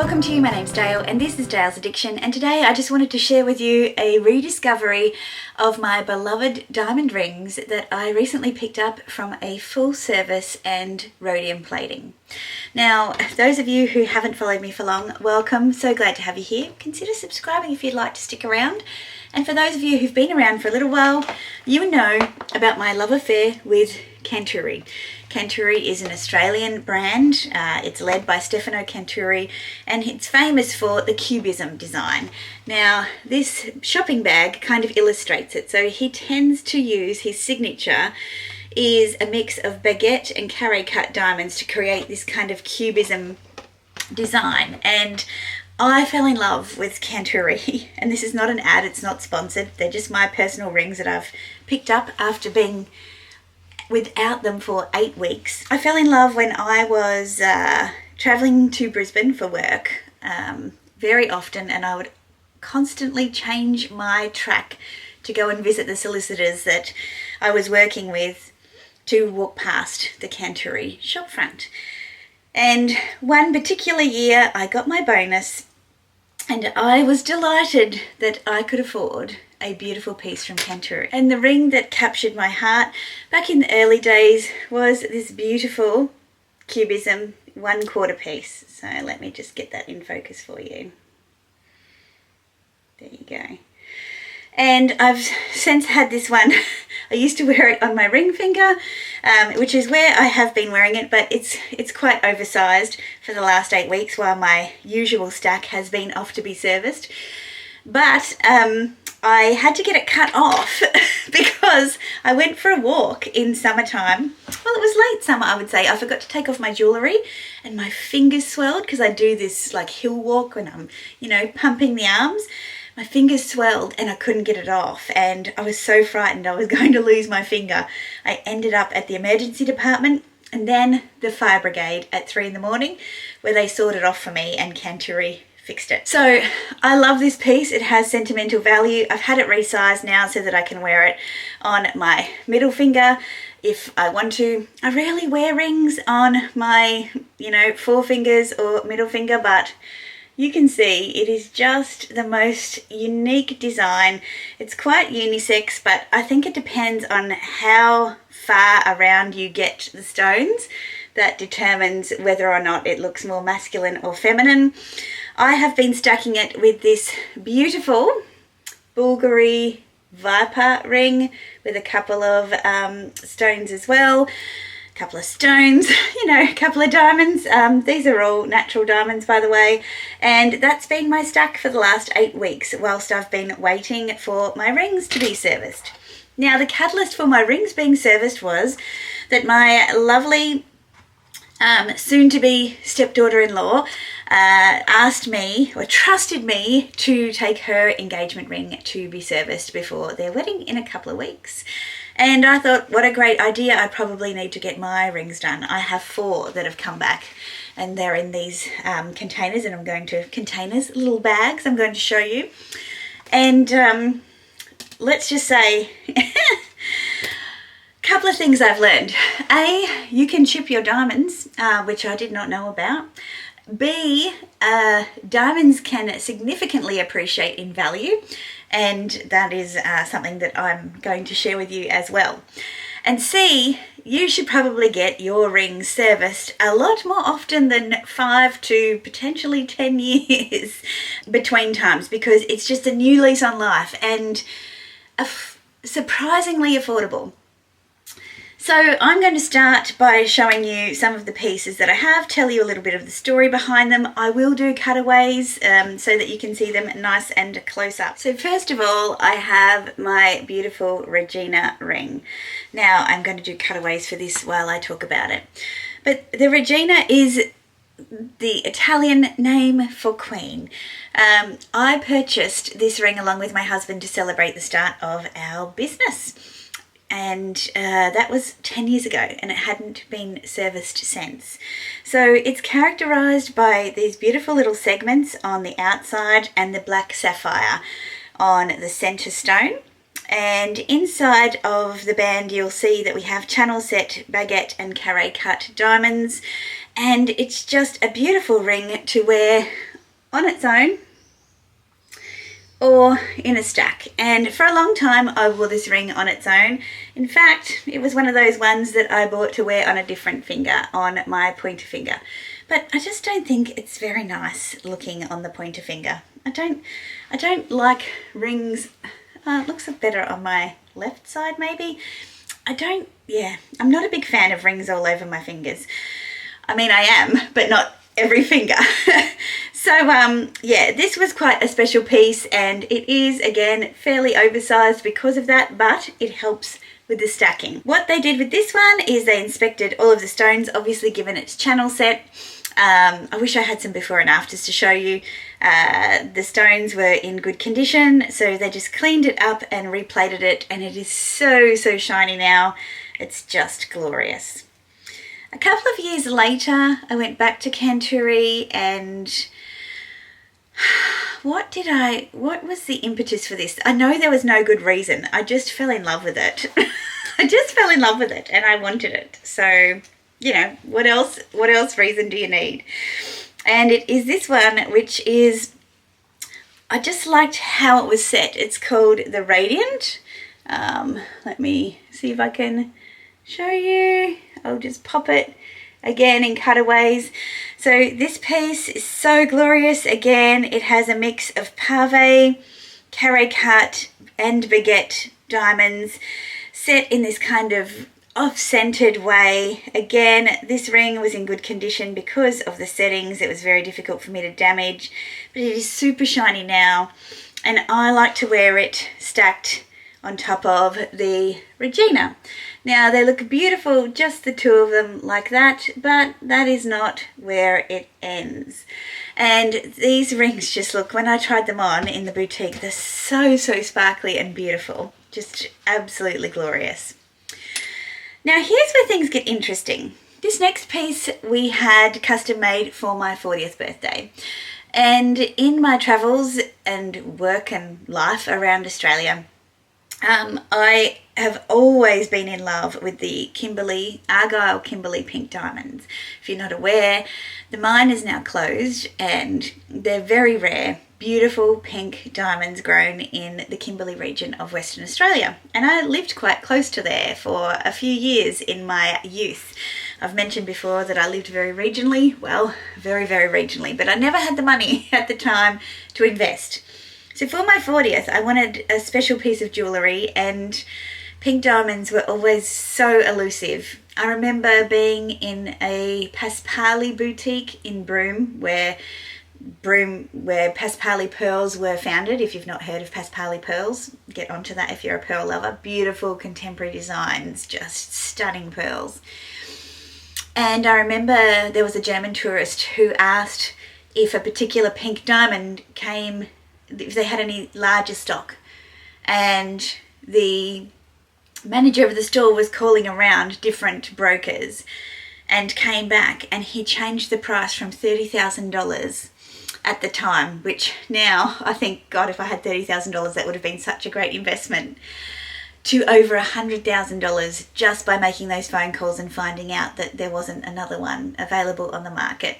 Welcome to you, my name's Dayle and this is Dayle's Addiction, and today I just wanted to share with you a rediscovery of my beloved diamond rings that I recently picked up from a full service and rhodium plating. Now, those of you who haven't followed me for long, welcome, so glad to have you here. Consider subscribing if you'd like to stick around. And for those of you who've been around for a little while, you know about my love affair with Canturi. Canturi is an Australian brand. It's led by Stefano Canturi and it's famous for the cubism design. Now, this shopping bag kind of illustrates it. So he tends to use, his signature is a mix of baguette and carré cut diamonds to create this kind of cubism design. And I fell in love with Canturi, and this is not an ad, it's not sponsored. They're just my personal rings that I've picked up after being without them for 8 weeks. I fell in love when I was traveling to Brisbane for work very often, and I would constantly change my track to go and visit the solicitors that I was working with to walk past the Canturi shopfront. And one particular year I got my bonus and I was delighted that I could afford a beautiful piece from Canturi. And the ring that captured my heart back in the early days was this beautiful cubism 1/4 piece. So let me just get that in focus for you. There you go. And I've since had this one. I used to wear it on my ring finger, which is where I have been wearing it, but it's quite oversized for the last 8 weeks while my usual stack has been off to be serviced. But I had to get it cut off because I went for a walk in summertime. Well, it was late summer, I would say. I forgot to take off my jewellery and my fingers swelled because I do this like hill walk when I'm, pumping the arms. My fingers swelled and I couldn't get it off, and I was so frightened I was going to lose my finger. I ended up at the emergency department and then the fire brigade at 3 in the morning, where they sorted off for me and Canturi fixed it. So I love this piece. It has sentimental value. I've had it resized now so that I can wear it on my middle finger if I want to. I rarely wear rings on my, forefingers or middle finger, but you can see it is just the most unique design. It's quite unisex, but I think it depends on how far around you get the stones that determines whether or not it looks more masculine or feminine. I have been stacking it with this beautiful Bulgari Viper ring with a couple of stones as well. Couple of stones, a couple of diamonds. These are all natural diamonds, by the way, and that's been my stack for the last 8 weeks whilst I've been waiting for my rings to be serviced. Now, the catalyst for my rings being serviced was that my lovely soon-to-be stepdaughter-in-law asked me, or trusted me, to take her engagement ring to be serviced before their wedding in a couple of weeks. And I thought, what a great idea. I probably need to get my rings done. I have 4 that have come back and they're in these containers, and little bags I'm going to show you. And let's just say, couple of things I've learned. A, you can chip your diamonds, which I did not know about. B, diamonds can significantly appreciate in value, and that is something that I'm going to share with you as well. And C, you should probably get your rings serviced a lot more often than 5 to potentially 10 years between times, because it's just a new lease on life and surprisingly affordable. So I'm going to start by showing you some of the pieces that I have, tell you a little bit of the story behind them. I will do cutaways so that you can see them nice and close up. So first of all, I have my beautiful Regina ring. Now I'm going to do cutaways for this while I talk about it. But the Regina is the Italian name for queen. I purchased this ring along with my husband to celebrate the start of our business. And that was 10 years ago, and it hadn't been serviced since. So it's characterized by these beautiful little segments on the outside and the black sapphire on the center stone. And inside of the band, you'll see that we have channel set, baguette and carré cut diamonds. And it's just a beautiful ring to wear on its own or in a stack. And for a long time I wore this ring on its own. In fact, it was one of those ones that I bought to wear on a different finger, on my pointer finger. But I just don't think it's very nice looking on the pointer finger. I don't like rings. It looks better on my left side maybe. I'm not a big fan of rings all over my fingers. I mean, I am, but not every finger. So yeah, this was quite a special piece, and it is again fairly oversized because of that, but it helps with the stacking. What they did with this one is they inspected all of the stones, obviously given its channel set. I wish I had some before and afters to show you. The stones were in good condition, so they just cleaned it up and replated it, and it is so shiny now. It's just glorious. A couple of years later, I went back to Canturi, and what was the impetus for this? I know there was no good reason. I just fell in love with it. I just fell in love with it and I wanted it. So, you know, what else reason do you need? And it is this one, which is, I just liked how it was set. It's called the Radiance. Let me see if I can show you. I'll just pop it again in cutaways. So this piece is so glorious. Again, it has a mix of pave, carré cut and baguette diamonds set in this kind of off-centered way. Again, this ring was in good condition because of the settings. It was very difficult for me to damage, but it is super shiny now, and I like to wear it stacked on top of the Regina. Now they look beautiful, just the two of them like that, but that is not where it ends. And these rings just look, when I tried them on in the boutique, they're so sparkly and beautiful, just absolutely glorious. Now here's where things get interesting. This next piece we had custom made for my 40th birthday. And in my travels and work and life around Australia, I have always been in love with the Argyle Kimberley pink diamonds. If you're not aware, the mine is now closed, and they're very rare, beautiful pink diamonds grown in the Kimberley region of Western Australia. And I lived quite close to there for a few years in my youth. I've mentioned before that I lived very regionally, well, very regionally, but I never had the money at the time to invest. So for my 40th, I wanted a special piece of jewellery, and pink diamonds were always so elusive. I remember being in a Paspali boutique in Broome where Paspali pearls were founded. If you've not heard of Paspali pearls, get onto that if you're a pearl lover. Beautiful contemporary designs, just stunning pearls. And I remember there was a German tourist who asked if a particular pink diamond came, if they had any larger stock, and the manager of the store was calling around different brokers and came back, and he changed the price from $30,000 at the time, which now I think, God, if I had $30,000 that would have been such a great investment, to over $100,000 just by making those phone calls and finding out that there wasn't another one available on the market.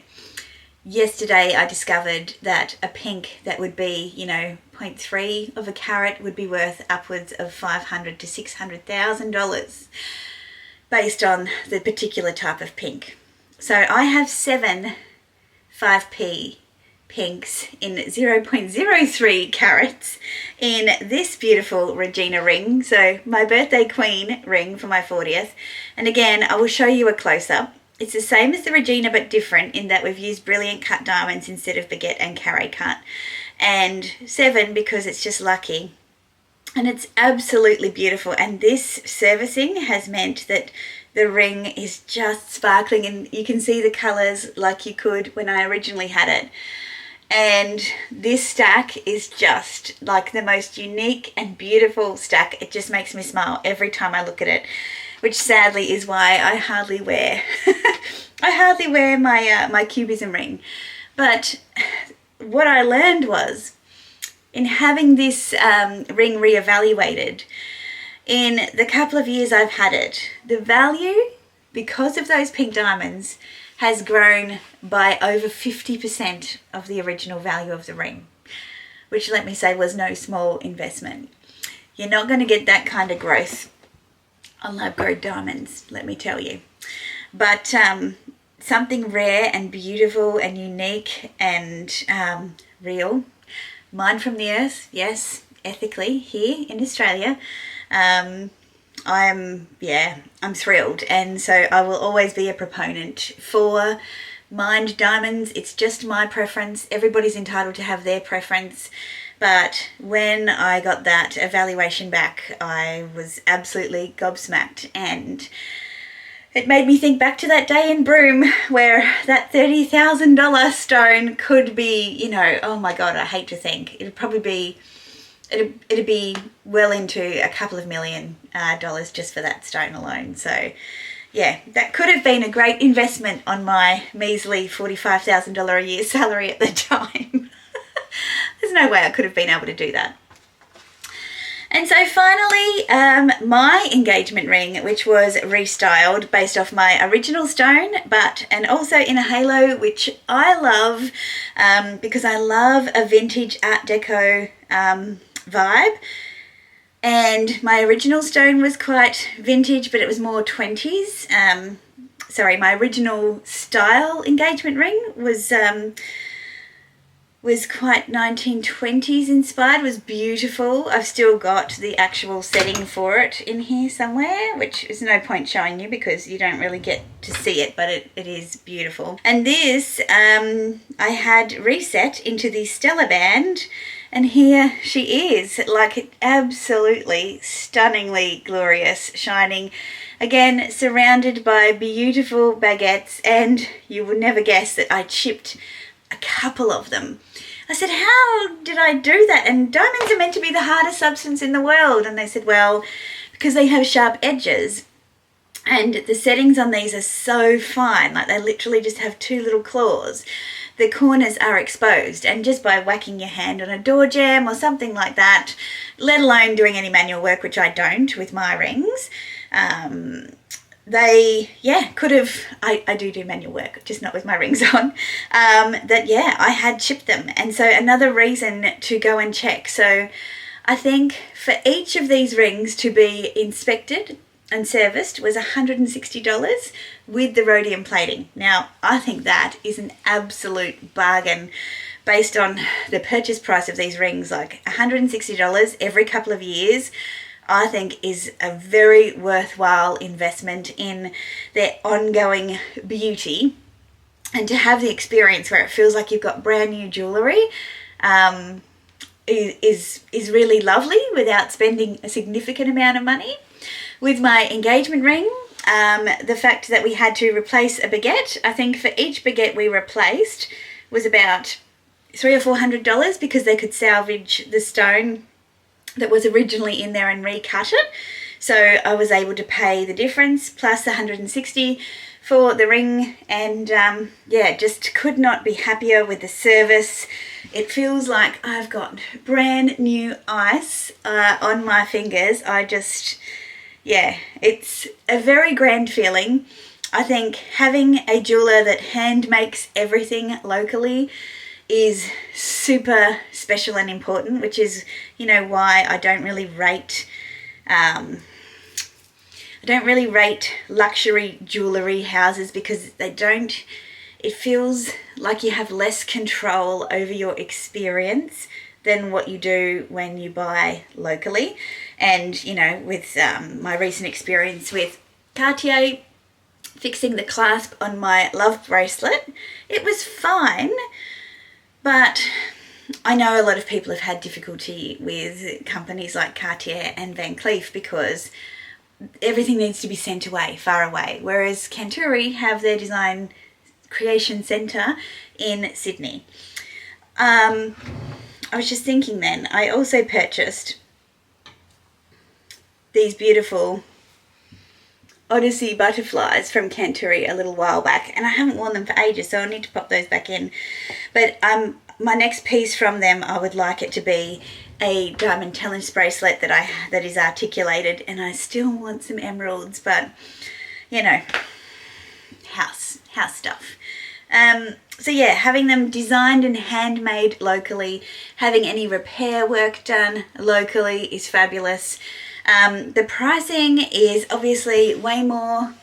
Yesterday I discovered that a pink that would be, 0.3 of a carat would be worth upwards of $500,000 to $600,000 based on the particular type of pink. So I have 7 5p pinks in 0.03 carats in this beautiful Regina ring, so my birthday queen ring for my 40th. And again, I will show you a close-up. It's the same as the Regina but different in that we've used brilliant cut diamonds instead of baguette and carré cut, and 7 because it's just lucky, and it's absolutely beautiful. And this servicing has meant that the ring is just sparkling, and you can see the colours like you could when I originally had it. And this stack is just like the most unique and beautiful stack. It just makes me smile every time I look at it, which sadly is why I hardly wear my cubism ring. But what I learned was, in having this ring reevaluated in the couple of years I've had it, the value because of those pink diamonds, has grown by over 50% of the original value of the ring, which, let me say, was no small investment. You're not going to get that kind of growth on lab-grown diamonds, let me tell you. But something rare and beautiful and unique and real, mined from the earth, yes, ethically here in Australia. I'm thrilled, and so I will always be a proponent for mined diamonds. It's just my preference. Everybody's entitled to have their preference, but when I got that evaluation back, I was absolutely gobsmacked, and it made me think back to that day in Broome where that $30,000 stone could be, you know, oh my God, I hate to think. It'd probably be, it'd be well into a couple of $1 million just for that stone alone. So yeah, that could have been a great investment on my measly $45,000 a year salary at the time. There's no way I could have been able to do that. And so finally, my engagement ring, which was restyled based off my original stone, and also in a halo, which I love because I love a vintage Art Deco vibe. And my original stone was quite vintage, but it was more 20s. My original style engagement ring was quite 1920s inspired, was beautiful. I've still got the actual setting for it in here somewhere, which is no point showing you because you don't really get to see it, but it is beautiful. And this, I had reset into the Stella band, and here she is, like absolutely stunningly glorious, shining. Again, surrounded by beautiful baguettes, and you would never guess that I chipped a couple of them. I said, how did I do that? And diamonds are meant to be the hardest substance in the world. And they said, well, because they have sharp edges. And the settings on these are so fine, like they literally just have two little claws. The corners are exposed, and just by whacking your hand on a door jamb or something like that, let alone doing any manual work, which I don't with my rings, they, could have, I do manual work, just not with my rings on, I had chipped them. And so another reason to go and check. So I think for each of these rings to be inspected and serviced was $160 with the rhodium plating. Now, I think that is an absolute bargain based on the purchase price of these rings. Like $160 every couple of years, I think is a very worthwhile investment in their ongoing beauty, and to have the experience where it feels like you've got brand new jewellery is really lovely without spending a significant amount of money. With my engagement ring, the fact that we had to replace a baguette, I think for each baguette we replaced was about $300 or $400 because they could salvage the stone that was originally in there and recut it. So I was able to pay the difference plus the $160 for the ring, and just could not be happier with the service. It feels like I've got brand new ice on my fingers. It's a very grand feeling. I think having a jeweler that hand makes everything locally is super special and important, which is, why I don't really rate luxury jewellery houses, because it feels like you have less control over your experience than what you do when you buy locally. And, with my recent experience with Cartier fixing the clasp on my love bracelet, it was fine. But I know a lot of people have had difficulty with companies like Cartier and Van Cleef because everything needs to be sent away, far away. Whereas Canturi have their design creation centre in Sydney. I was just thinking then, I also purchased these beautiful Odyssey butterflies from Canturi a little while back, and I haven't worn them for ages, so I'll need to pop those back in. But my next piece from them, I would like it to be a diamond talent bracelet that is articulated, and I still want some emeralds, but house stuff. So yeah, having them designed and handmade locally, having any repair work done locally is fabulous. The pricing is obviously way more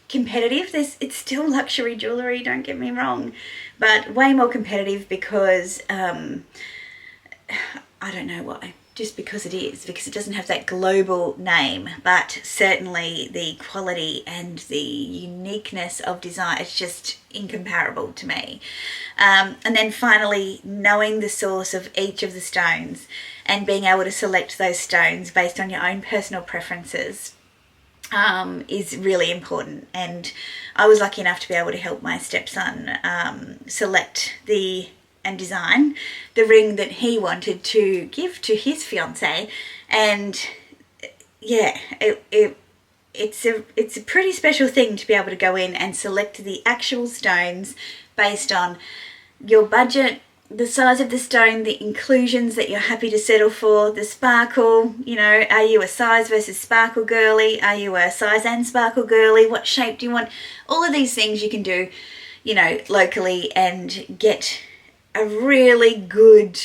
competitive. It's still luxury jewellery, don't get me wrong, but way more competitive because I don't know why. Just because it doesn't have that global name, but certainly the quality and the uniqueness of design, it's just incomparable to me. And then finally, knowing the source of each of the stones and being able to select those stones based on your own personal preferences is really important. And I was lucky enough to be able to help my stepson select and design the ring that he wanted to give to his fiancée. And yeah, it's a pretty special thing to be able to go in and select the actual stones based on your budget, the size of the stone, the inclusions that you're happy to settle for, the sparkle, you know, are you a size versus sparkle girly? Are you a size and sparkle girly? What shape do you want? All of these things you can do, you know, locally and get a really good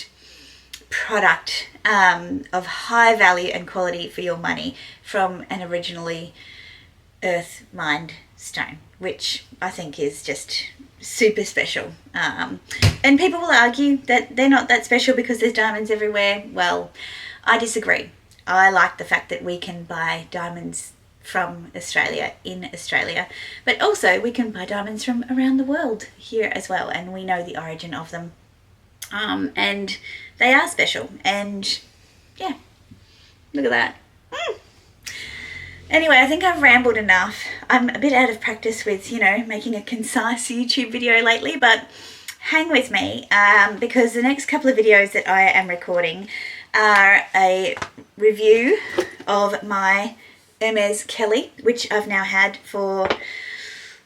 product of high value and quality for your money from an originally earth mined stone, which I think is just super special. And people will argue that they're not that special because there's diamonds everywhere. Well, I disagree. I like the fact that we can buy diamonds from Australia in Australia, but also we can buy diamonds from around the world here as well, and we know the origin of them. And they are special, and yeah, look at that. Anyway, I think I've rambled enough. I'm a bit out of practice with, you know, making a concise YouTube video lately, but hang with me because the next couple of videos that I am recording are a review of my Hermes Kelly, which I've now had for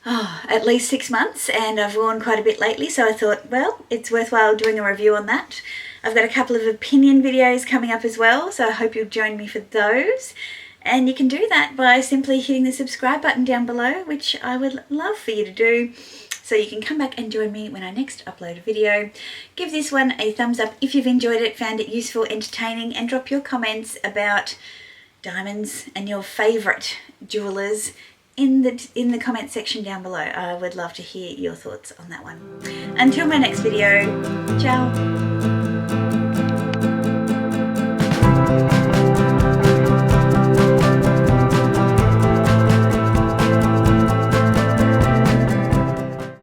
at least 6 months, and I've worn quite a bit lately, so I thought, well, it's worthwhile doing a review on that. I've got a couple of opinion videos coming up as well, so I hope you'll join me for those. And you can do that by simply hitting the subscribe button down below, which I would love for you to do, so you can come back and join me when I next upload a video. Give this one a thumbs up if you've enjoyed it, found it useful, entertaining, and drop your comments about diamonds and your favourite jewellers in the comment section down below. I would love to hear your thoughts on that one. Until my next video, ciao.